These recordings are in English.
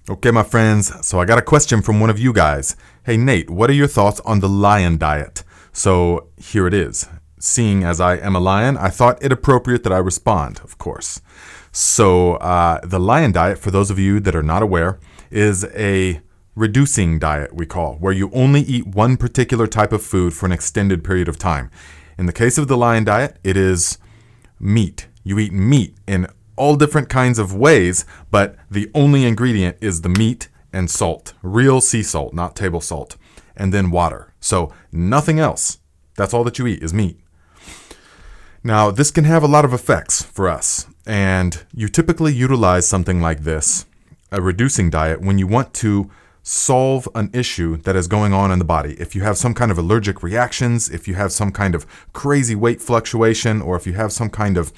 Okay, my friends, so I got a question from one of you guys. Hey, Nate, what are your thoughts on the lion diet? So here it is. Seeing as I am a lion, I thought it appropriate that I respond, of course. So the lion diet, for those of you that are not aware, is a reducing diet, we call, where you only eat one particular type of food for an extended period of time. In the case of the lion diet, it is meat. You eat meat in all different kinds of ways, but the only ingredient is the meat and salt. Real sea salt, not table salt. And then water. So nothing else. That's all that you eat is meat. Now, this can have a lot of effects for us. And you typically utilize something like this, a reducing diet, when you want to solve an issue that is going on in the body. If you have some kind of allergic reactions, if you have some kind of crazy weight fluctuation, or if you have some kind of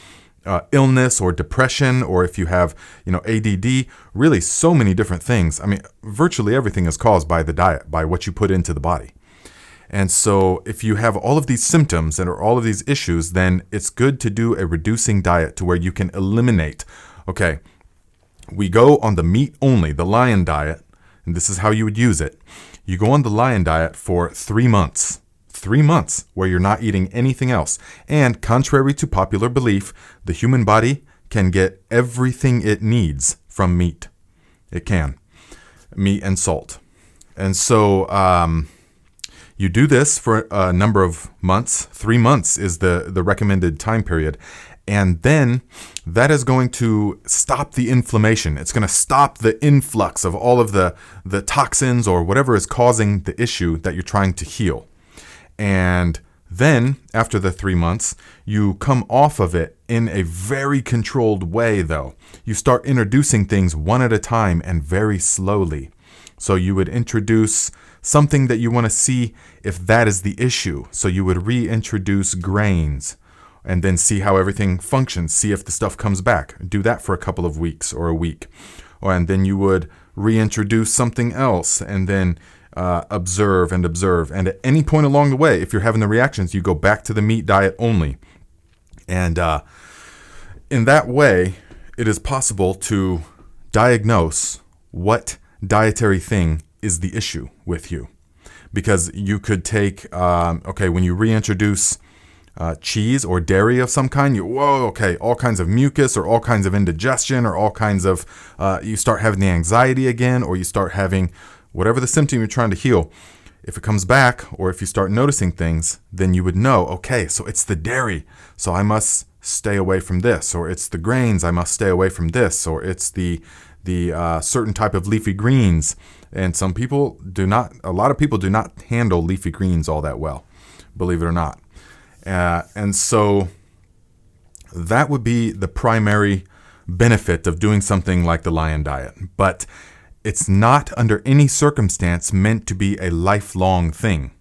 illness or depression, or if you have, ADD, really so many different things. I mean, virtually everything is caused by the diet, by what you put into the body. And so if you have all of these symptoms and all of these issues, then it's good to do a reducing diet to where you can eliminate. Okay, we go on the meat only, the lion diet, and this is how you would use it. You go on the lion diet for 3 months. 3 months where you're not eating anything else. And contrary to popular belief, the human body can get everything it needs from meat. It can. Meat and salt. And so you do this for a number of months. 3 months is the recommended time period. And then that is going to stop the inflammation. It's going to stop the influx of all of the toxins or whatever is causing the issue that you're trying to heal. And then, after the 3 months, you come off of it in a very controlled way, though. You start introducing things one at a time and very slowly. So you would introduce something that you want to see if that is the issue. So you would reintroduce grains and then see how everything functions, see if the stuff comes back. Do that for a couple of weeks or a week. And then you would reintroduce something else and then observe. And at any point along the way, if you're having the reactions, you go back to the meat diet only. And in that way, it is possible to diagnose what dietary thing is the issue with you. Because you could take, when you reintroduce cheese or dairy of some kind, all kinds of mucus or all kinds of indigestion or all kinds of, you start having the anxiety again, or you start having whatever the symptom you're trying to heal. If it comes back, or if you start noticing things, then you would know, okay, so it's the dairy, so I must stay away from this, or it's the grains, I must stay away from this, or it's the certain type of leafy greens. And a lot of people do not handle leafy greens all that well, believe it or not. And so that would be the primary benefit of doing something like the lion diet. But it's not under any circumstance meant to be a lifelong thing.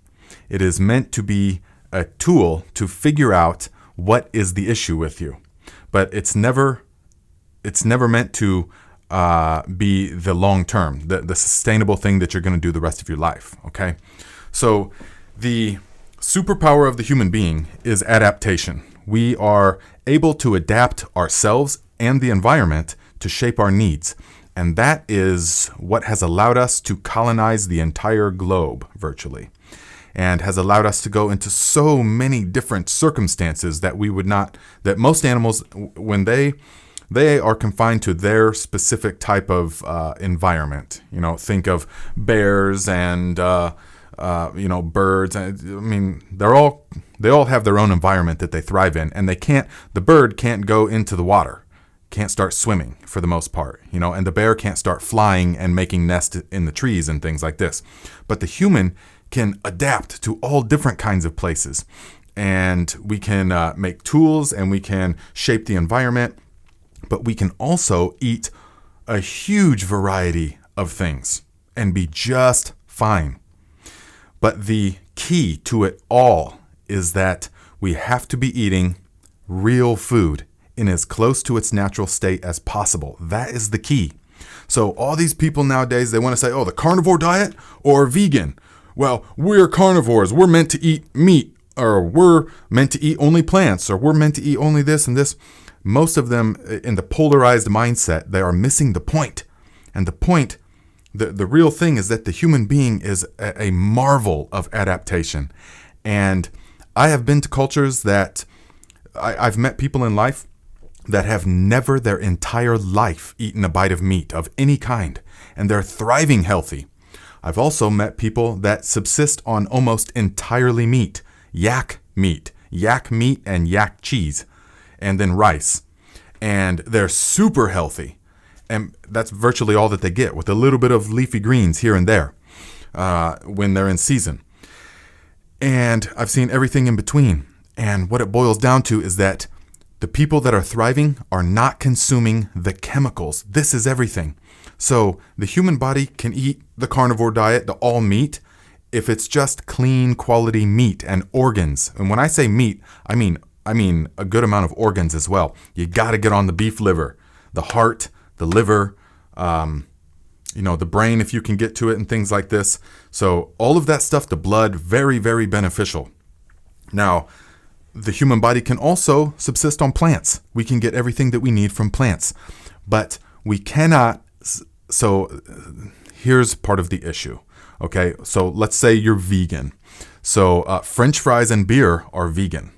It is meant to be a tool to figure out what is the issue with you. But it's never meant to be the long term, the sustainable thing that you're going to do the rest of your life. Okay? So the superpower of the human being is adaptation. We are able to adapt ourselves and the environment to shape our needs. And that is what has allowed us to colonize the entire globe virtually, and has allowed us to go into so many different circumstances that that most animals, when they are confined to their specific type of environment. Think of bears and birds. I mean, they all have their own environment that they thrive in, and the bird can't go into the water. Can't start swimming for the most part, and the bear can't start flying and making nests in the trees and things like this. But the human can adapt to all different kinds of places, and we can make tools and we can shape the environment, but we can also eat a huge variety of things and be just fine. But the key to it all is that we have to be eating real food in as close to its natural state as possible. That is the key. So all these people nowadays, they want to say, the carnivore diet or vegan. Well, we're carnivores. We're meant to eat meat, or we're meant to eat only plants, or we're meant to eat only this and this. Most of them, in the polarized mindset, they are missing the point. And the point The real thing is that the human being is a marvel of adaptation. And I have been to cultures that I've met people in life that have never their entire life eaten a bite of meat of any kind, and they're thriving healthy. I've also met people that subsist on almost entirely meat, yak meat and yak cheese, and then rice. And they're super healthy. And that's virtually all that they get, with a little bit of leafy greens here and there when they're in season. And I've seen everything in between. And what it boils down to is that the people that are thriving are not consuming the chemicals. This is everything. So the human body can eat the carnivore diet, the all meat, if it's just clean quality meat and organs. And when I say meat, I mean a good amount of organs as well. You got to get on the beef liver, the heart, the liver, the brain if you can get to it, and things like this. So all of that stuff, the blood, very, very beneficial. Now, the human body can also subsist on plants. We can get everything that we need from plants, but we cannot. So here's part of the issue. Okay, so let's say you're vegan. So French fries and beer are vegan.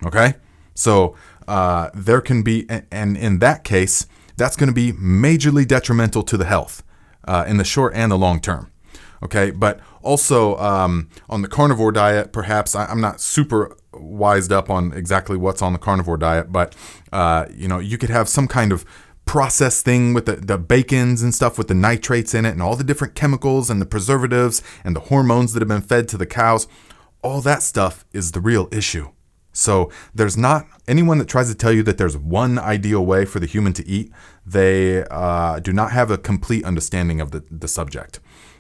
Okay, so there can be, and in that case, that's going to be majorly detrimental to the health in the short and the long term. Okay, but also on the carnivore diet, perhaps I'm not super wised up on exactly what's on the carnivore diet, but you could have some kind of processed thing with the bacons and stuff with the nitrates in it and all the different chemicals and the preservatives and the hormones that have been fed to the cows. All that stuff is the real issue. So there's not anyone that tries to tell you that there's one ideal way for the human to eat. They do not have a complete understanding of the subject,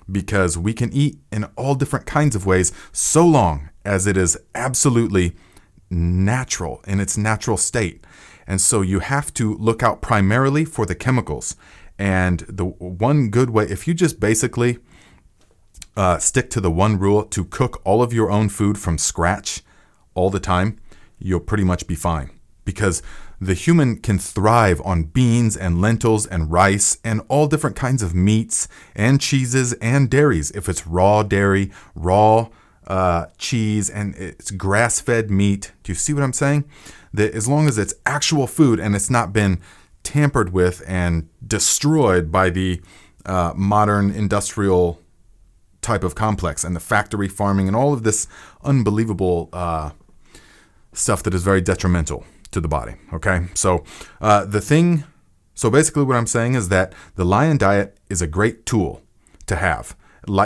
because we can eat in all different kinds of ways so long as it is absolutely natural in its natural state. And so you have to look out primarily for the chemicals. And the one good way, if you just basically stick to the one rule to cook all of your own food from scratch all the time, you'll pretty much be fine, because the human can thrive on beans and lentils and rice and all different kinds of meats and cheeses and dairies. If it's raw dairy, raw cheese, and it's grass-fed meat. Do you see what I'm saying? That as long as it's actual food and it's not been tampered with and destroyed by the modern industrial type of complex and the factory farming and all of this unbelievable stuff that is very detrimental to the body. Okay, so so basically what I'm saying is that the Lion Diet is a great tool to have,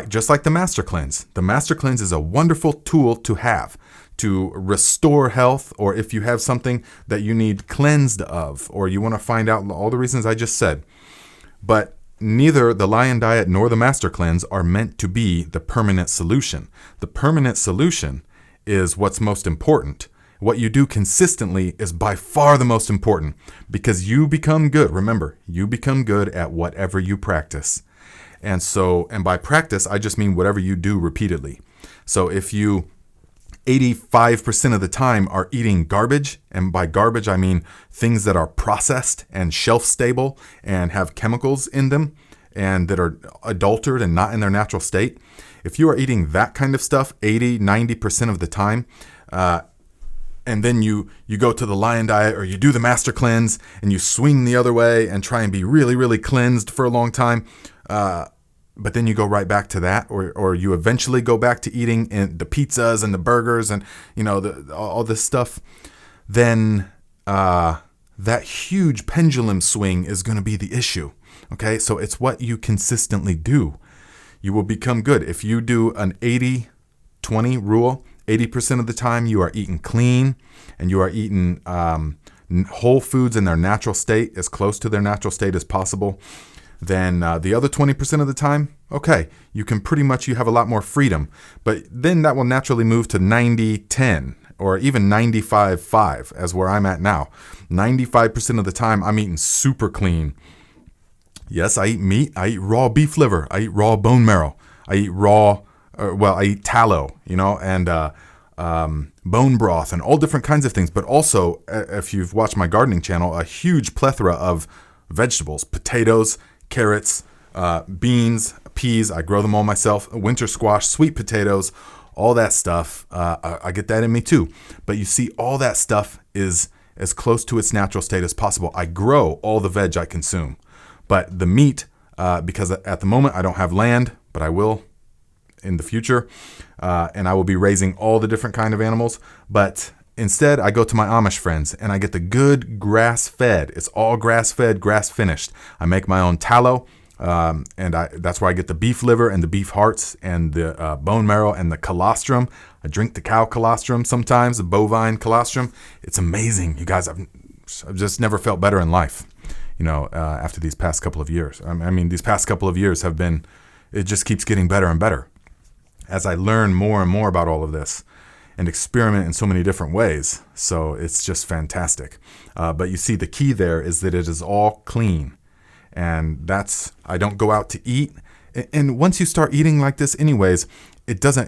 just like the Master Cleanse. The Master Cleanse is a wonderful tool to have to restore health, or if you have something that you need cleansed of, or you want to find out all the reasons I just said. But neither the Lion Diet nor the Master Cleanse are meant to be the permanent solution. The permanent solution is what's most important. What you do consistently is by far the most important, because you become good. Remember, you become good at whatever you practice. And by practice, I just mean whatever you do repeatedly. So if you 85% of the time are eating garbage, and by garbage, I mean things that are processed and shelf stable and have chemicals in them and that are adulterated and not in their natural state. If you are eating that kind of stuff 80, 90% of the time, and then you go to the Lion Diet or you do the Master Cleanse and you swing the other way and try and be really, really cleansed for a long time, but then you go right back to that, or you eventually go back to eating the pizzas and the burgers and all this stuff, then that huge pendulum swing is going to be the issue. Okay, so it's what you consistently do. You will become good. If you do an 80-20 rule, 80% of the time you are eating clean and you are eating whole foods in their natural state, as close to their natural state as possible, then the other 20% of the time, okay, you have a lot more freedom. But then that will naturally move to 90-10 or even 95-5, as where I'm at now. 95% of the time I'm eating super clean. Yes, I eat meat. I eat raw beef liver. I eat raw bone marrow. I eat I eat tallow, and bone broth and all different kinds of things. But also, if you've watched my gardening channel, a huge plethora of vegetables, potatoes, carrots, Beans, peas, I grow them all myself. Winter squash, sweet potatoes, all that stuff. I get that in me too. But you see, all that stuff is as close to its natural state as possible. I grow all the veg I consume. But the meat, because at the moment I don't have land, but I will in the future, and I will be raising all the different kind of animals. But instead, I go to my Amish friends and I get the good grass-fed. It's all grass-fed, grass-finished. I make my own tallow, and that's where I get the beef liver and the beef hearts and the bone marrow and the colostrum. I drink the cow colostrum sometimes, the bovine colostrum. It's amazing, you guys. I've just never felt better in life, after these past couple of years. I mean, these past couple of years have been, it just keeps getting better and better as I learn more and more about all of this and experiment in so many different ways. So it's just fantastic. But you see, the key there is that it is all clean. And I don't go out to eat. And once you start eating like this anyways,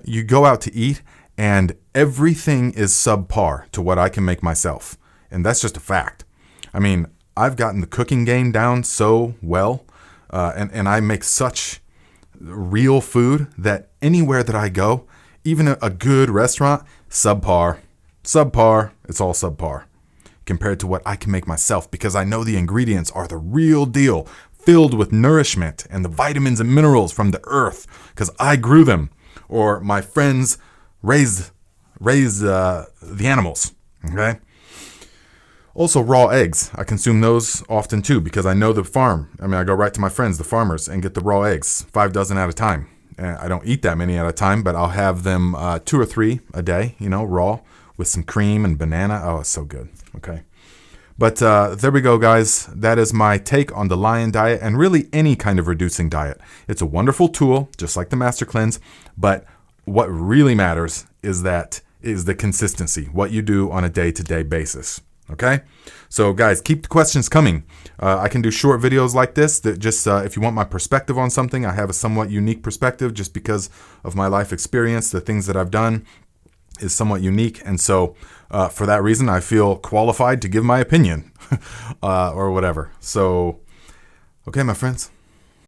you go out to eat and everything is subpar to what I can make myself. And that's just a fact. I mean, I've gotten the cooking game down so well, and I make such real food that anywhere that I go, even a good restaurant, subpar, it's all subpar compared to what I can make myself, because I know the ingredients are the real deal, filled with nourishment and the vitamins and minerals from the earth, because I grew them, or my friends raised the animals, okay? Also, raw eggs. I consume those often too, because I know the farm. I mean, I go right to my friends, the farmers, and get the raw eggs, 5 dozen at a time. I don't eat that many at a time, but I'll have them 2 or 3 a day, raw, with some cream and banana. Oh, it's so good. Okay. But there we go, guys. That is my take on the Lion diet, and really any kind of reducing diet. It's a wonderful tool, just like the Master Cleanse, but what really matters is the consistency, what you do on a day-to-day basis. Okay, so guys, keep the questions coming. I can do short videos like this that just, if you want my perspective on something, I have a somewhat unique perspective just because of my life experience. The things that I've done is somewhat unique. And so for that reason, I feel qualified to give my opinion or whatever. So, okay, my friends.